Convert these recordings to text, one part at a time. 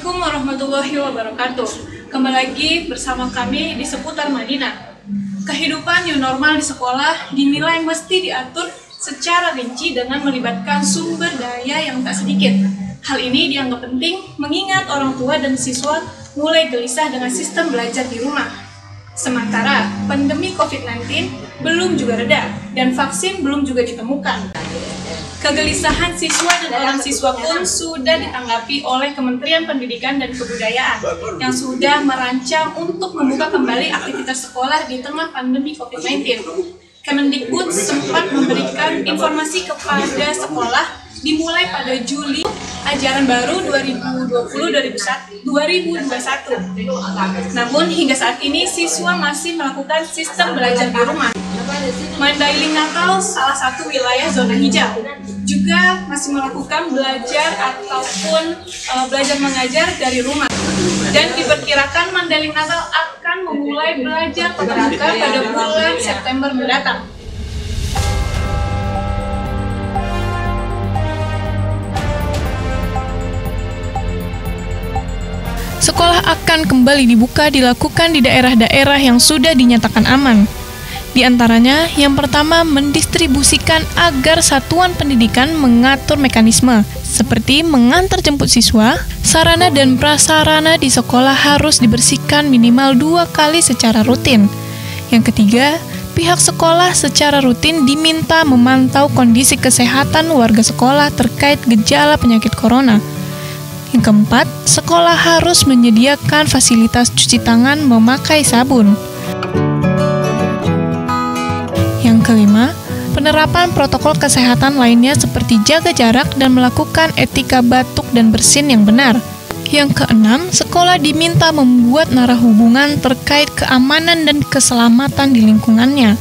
Assalamualaikum warahmatullahi wabarakatuh. Kembali lagi bersama kami di seputar Madinah. Kehidupan new normal di sekolah dinilai mesti diatur secara rinci dengan melibatkan sumber daya yang tak sedikit. Hal ini dianggap penting mengingat orang tua dan siswa mulai gelisah dengan sistem belajar di rumah. Sementara pandemi COVID-19 belum juga reda dan vaksin belum juga ditemukan. Kegelisahan siswa dan orang siswa pun sudah ditanggapi oleh Kementerian Pendidikan dan Kebudayaan yang sudah merancang untuk membuka kembali aktivitas sekolah di tengah pandemi COVID-19. Kemendikbud sempat memberikan informasi kepada sekolah dimulai pada Juli ajaran baru 2020-2021. Namun hingga saat ini siswa masih melakukan sistem belajar di rumah. Mandailing Natal, salah satu wilayah zona hijau, juga masih melakukan belajar ataupun belajar mengajar dari rumah. Dan diperkirakan Mandailing Natal akan memulai belajar tatap muka pada bulan September mendatang. Sekolah akan kembali dibuka dilakukan di daerah-daerah yang sudah dinyatakan aman. Di antaranya, yang pertama mendistribusikan agar satuan pendidikan mengatur mekanisme, seperti mengantar jemput siswa, sarana dan prasarana di sekolah harus dibersihkan minimal 2 kali secara rutin. Yang ketiga, pihak sekolah secara rutin diminta memantau kondisi kesehatan warga sekolah terkait gejala penyakit corona. Yang keempat, sekolah harus menyediakan fasilitas cuci tangan memakai sabun. Yang kelima, penerapan protokol kesehatan lainnya seperti jaga jarak dan melakukan etika batuk dan bersin yang benar. Yang keenam, sekolah diminta membuat narah hubungan terkait keamanan dan keselamatan di lingkungannya.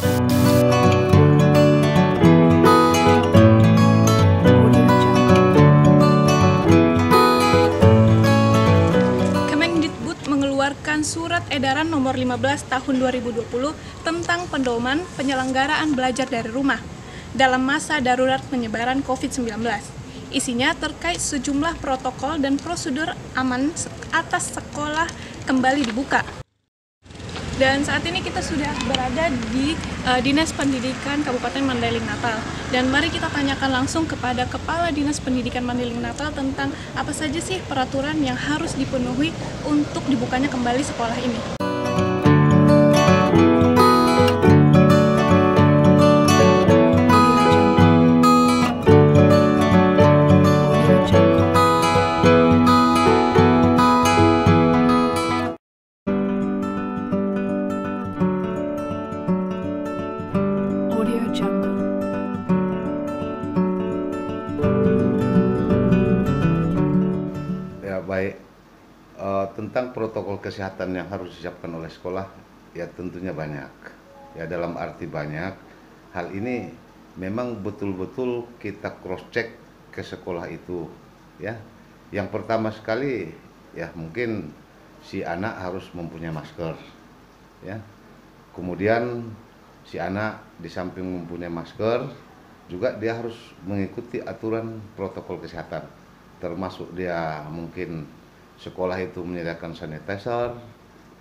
Surat Edaran Nomor 15 Tahun 2020 tentang pedoman penyelenggaraan belajar dari rumah dalam masa darurat penyebaran COVID-19. Isinya terkait sejumlah protokol dan prosedur aman atas sekolah kembali dibuka. Dan saat ini kita sudah berada di Dinas Pendidikan Kabupaten Mandailing Natal. Dan mari kita tanyakan langsung kepada Kepala Dinas Pendidikan Mandailing Natal tentang apa saja sih peraturan yang harus dipenuhi untuk dibukanya kembali sekolah ini. Baik, tentang protokol kesehatan yang harus disiapkan oleh sekolah, ya tentunya banyak. Ya dalam arti banyak, hal ini memang betul-betul kita cross-check ke sekolah itu. Ya, yang pertama sekali, ya mungkin si anak harus mempunyai masker. Ya, kemudian si anak di samping mempunyai masker, juga dia harus mengikuti aturan protokol kesehatan. Termasuk dia mungkin sekolah itu menyediakan sanitizer,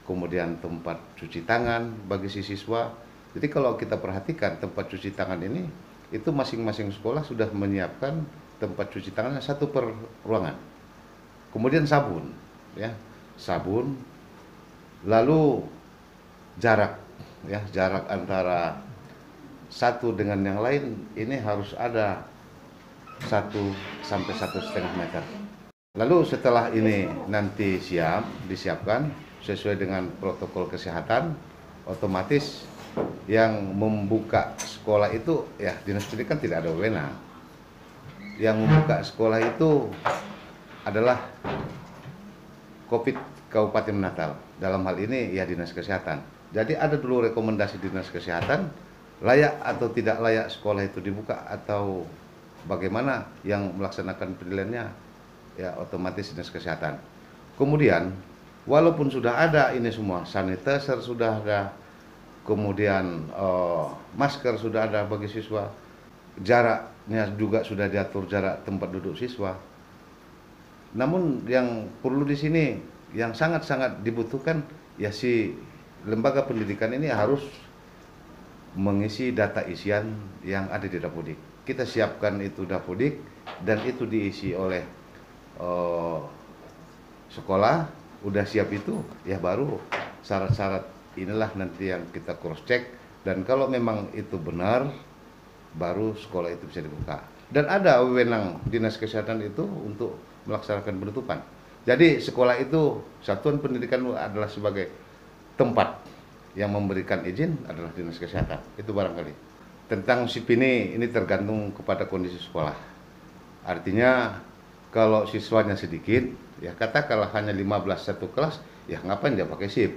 kemudian tempat cuci tangan bagi si siswa. Jadi kalau kita perhatikan tempat cuci tangan ini, itu masing-masing sekolah sudah menyiapkan tempat cuci tangannya satu per ruangan. Kemudian sabun, ya sabun. Lalu jarak, ya jarak antara satu dengan yang lain ini harus ada 1 sampai 1,5 meter. Lalu setelah ini nanti disiapkan sesuai dengan protokol kesehatan, otomatis yang membuka sekolah itu ya Dinas Pendidikan tidak ada wewenang. Yang membuka sekolah itu adalah Covid Kabupaten Natal. Dalam hal ini ya Dinas Kesehatan. Jadi ada dulu rekomendasi Dinas Kesehatan, layak atau tidak layak sekolah itu dibuka atau bagaimana yang melaksanakan penilaiannya, ya otomatis Dinas Kesehatan. Kemudian, walaupun sudah ada ini semua, sanitizer sudah ada, kemudian masker sudah ada bagi siswa, jaraknya juga sudah diatur jarak tempat duduk siswa, Namun yang perlu di sini, yang sangat-sangat dibutuhkan, ya si lembaga pendidikan ini harus mengisi data isian yang ada di Dapodik. Kita siapkan itu Dapodik dan itu diisi oleh sekolah, udah siap itu, ya baru syarat-syarat inilah nanti yang kita cross check, dan kalau memang itu benar, baru sekolah itu bisa dibuka. Dan ada wewenang Dinas Kesehatan itu untuk melaksanakan penutupan. Jadi sekolah itu, satuan pendidikan adalah sebagai tempat yang memberikan izin adalah Dinas Kesehatan. Itu barangkali. Tentang SIP ini tergantung kepada kondisi sekolah. Artinya kalau siswanya sedikit, ya katakanlah hanya 15 satu kelas, ya ngapain dia pakai SIP?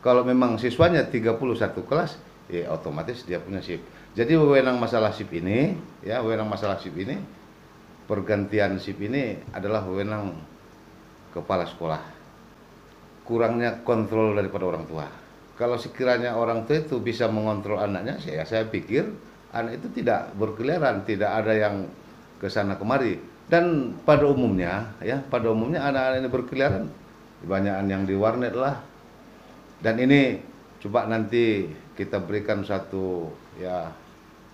Kalau memang siswanya 31 kelas, ya otomatis dia punya SIP. Jadi wewenang masalah SIP ini, pergantian SIP ini adalah wewenang kepala sekolah. Kurangnya kontrol daripada orang tua. Kalau sekiranya orang tua itu bisa mengontrol anaknya, saya pikir anak itu tidak berkeliaran, tidak ada yang ke sana kemari. Dan pada umumnya anak-anak ini berkeliaran, kebanyakan yang di warnet lah. Dan ini coba nanti kita berikan satu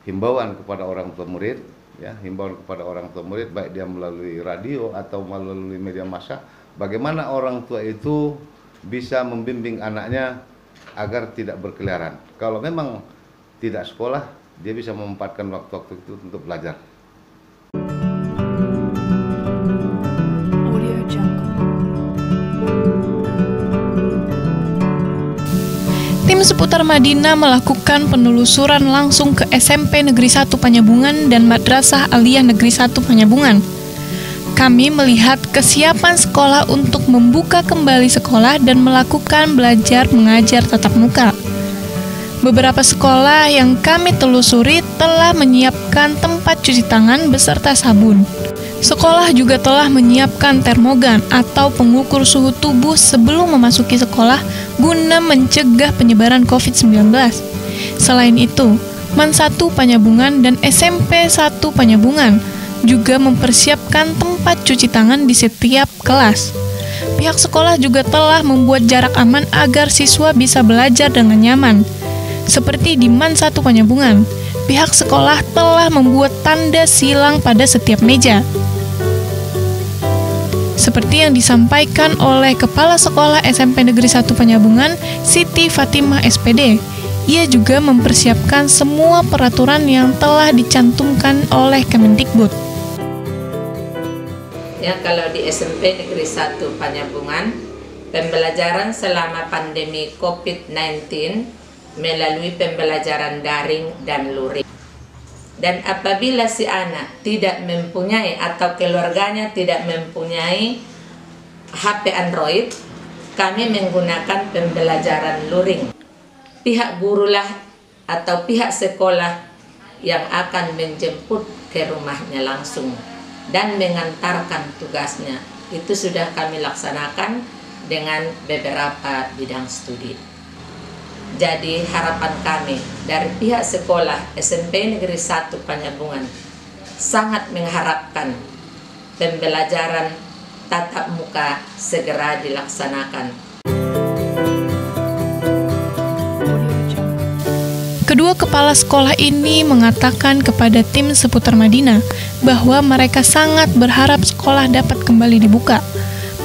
himbauan kepada orang tua murid, baik dia melalui radio atau melalui media massa, bagaimana orang tua itu bisa membimbing anaknya agar tidak berkeliaran. Kalau memang tidak sekolah, dia bisa memanfaatkan waktu-waktu itu untuk belajar. Tim seputar Madinah melakukan penelusuran langsung ke SMP Negeri 1 Panyabungan dan Madrasah Aliyah Negeri 1 Panyabungan. Kami melihat kesiapan sekolah untuk membuka kembali sekolah dan melakukan belajar mengajar tatap muka. Beberapa sekolah yang kami telusuri telah menyiapkan tempat cuci tangan beserta sabun. Sekolah juga telah menyiapkan termogan atau pengukur suhu tubuh sebelum memasuki sekolah guna mencegah penyebaran COVID-19. Selain itu, MAN 1 Panyabungan dan SMP 1 Panyabungan juga mempersiapkan tempat cuci tangan di setiap kelas. Pihak sekolah juga telah membuat jarak aman agar siswa bisa belajar dengan nyaman. Seperti di MAN 1 Panyabungan, pihak sekolah telah membuat tanda silang pada setiap meja. Seperti yang disampaikan oleh Kepala Sekolah SMP Negeri 1 Panyabungan, Siti Fatimah SPD. Ia juga mempersiapkan semua peraturan yang telah dicantumkan oleh Kemendikbud. Ya, kalau di SMP Negeri 1 Panyabungan, pembelajaran selama pandemi COVID-19 melalui pembelajaran daring dan luring. Dan apabila si anak tidak mempunyai atau keluarganya tidak mempunyai HP Android, kami menggunakan pembelajaran luring. Pihak gurulah atau pihak sekolah yang akan menjemput ke rumahnya langsung dan mengantarkan tugasnya. Itu sudah kami laksanakan dengan beberapa bidang studi. Jadi harapan kami dari pihak sekolah SMP Negeri 1 Panyabungan sangat mengharapkan pembelajaran tatap muka segera dilaksanakan. Kedua kepala sekolah ini mengatakan kepada tim seputar Madinah bahwa mereka sangat berharap sekolah dapat kembali dibuka.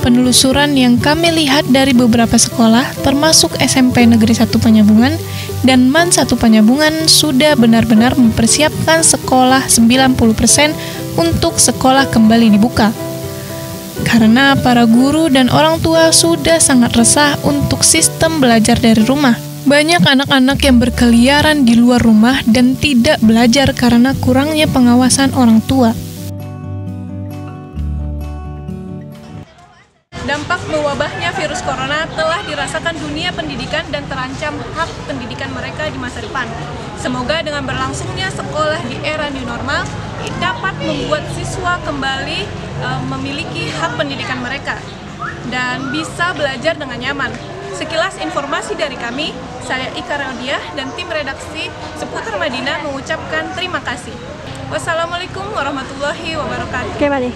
Penelusuran yang kami lihat dari beberapa sekolah, termasuk SMP Negeri 1 Panyabungan dan MAN 1 Panyabungan, sudah benar-benar mempersiapkan sekolah 90% untuk sekolah kembali dibuka. Karena para guru dan orang tua sudah sangat resah untuk sistem belajar dari rumah. Banyak anak-anak yang berkeliaran di luar rumah dan tidak belajar karena kurangnya pengawasan orang tua. Dampak mewabahnya virus corona telah dirasakan dunia pendidikan dan terancam hak pendidikan mereka di masa depan. Semoga dengan berlangsungnya sekolah di era new normal dapat membuat siswa kembali memiliki hak pendidikan mereka dan bisa belajar dengan nyaman. Sekilas informasi dari kami, saya Ika Rodiah dan tim redaksi Seputar Madinah mengucapkan terima kasih. Wassalamualaikum warahmatullahi wabarakatuh. Oke, Madi.